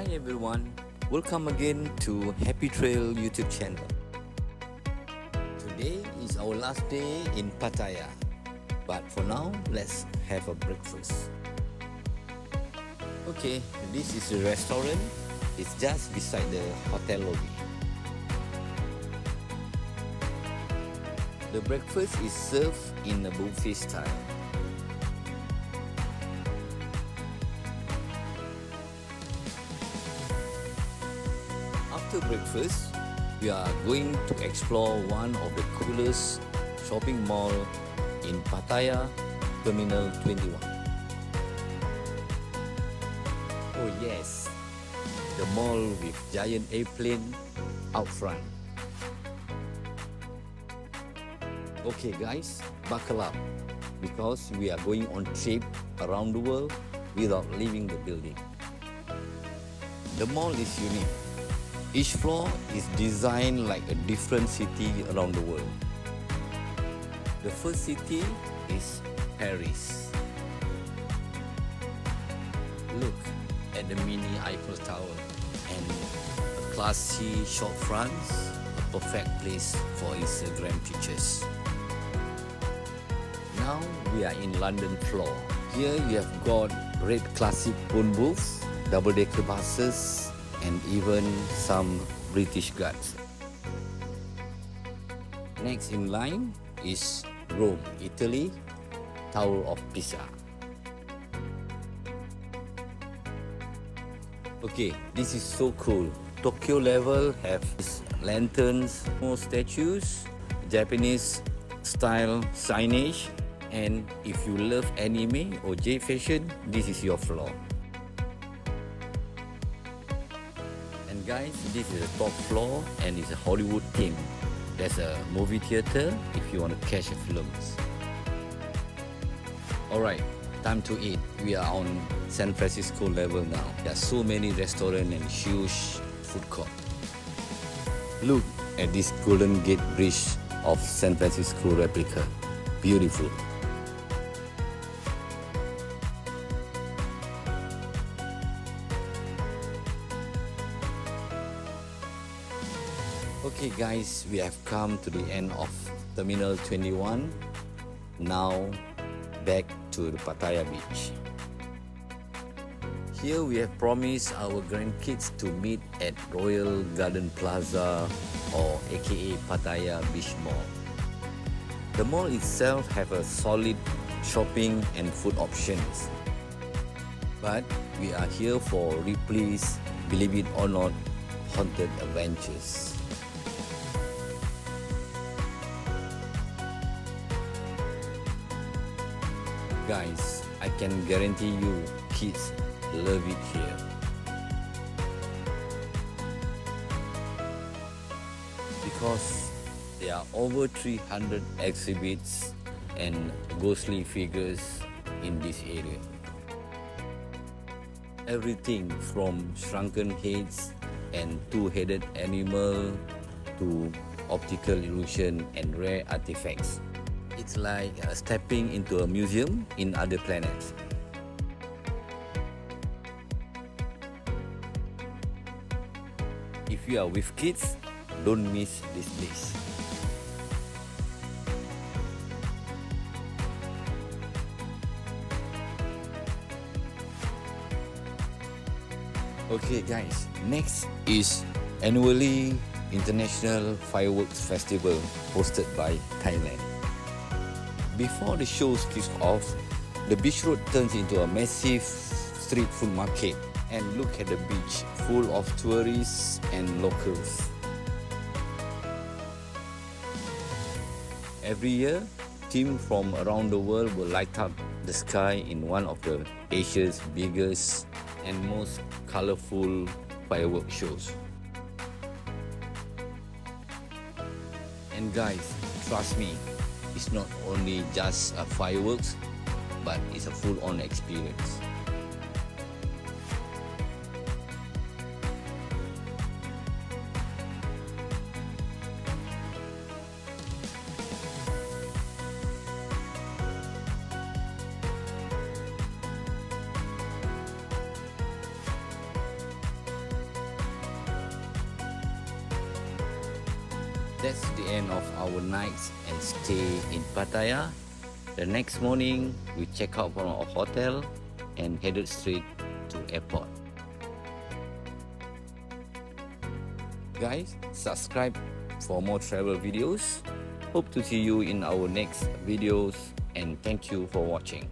Hi everyone, welcome again to Happy Trail YouTube channel. Today is our last day in Pattaya, but for now, let's have a breakfast. Okay, this is the restaurant. It's just beside the hotel lobby. The breakfast is served in a buffet style. After breakfast, we are going to explore one of the coolest shopping mall in Pattaya, Terminal 21. Oh yes, the mall with giant airplane out front. Okay guys, buckle up because we are going on trip around the world without leaving the building. The mall is unique. Each floor is designed like a different city around the world. The first city is Paris. Look at the mini Eiffel Tower and a classy shop front, a perfect place for Instagram pictures. Now we are in London floor. Here you have got red classic phone booths, double-decker buses, and even some British Guards. Next in line is Rome, Italy, Tower of Pisa. Okay, this is so cool. Tokyo level have lanterns, more statues, Japanese style signage, and if you love anime or J-fashion, this is your floor. And guys, this is the top floor and it's a Hollywood theme. There's a movie theater if you want to catch films. Alright, time to eat. We are on San Francisco level now. There are so many restaurants and huge food court. Look at this Golden Gate Bridge of San Francisco replica. Beautiful. Okay guys, we have come to the end of Terminal 21. Now back to the Pattaya beach. Here we have promised our grandkids to meet at Royal Garden Plaza or aka Pattaya Beach Mall. The mall itself have a solid shopping and food options. But we are here for Ripley's, believe it or not, haunted adventures. Guys, I can guarantee you kids love it here. Because there are over 300 exhibits and ghostly figures in this area. Everything from shrunken heads and two-headed animal to optical illusion and rare artifacts. It's like stepping into a museum in other planets. If you are with kids, don't miss this place. Okay guys, next is annually International Fireworks Festival hosted by Thailand. Before the shows kick off, the beach road turns into a massive street food market. And look at the beach, full of tourists and locals. Every year, teams from around the world will light up the sky in one of the Asia's biggest and most colorful fireworks shows. And guys, trust me, it's not only just a fireworks, but it's a full-on experience. That's the end of our nights and stay in Pattaya. The next morning, we check out from our hotel and headed straight to airport. Guys, subscribe for more travel videos. Hope to see you in our next videos and thank you for watching.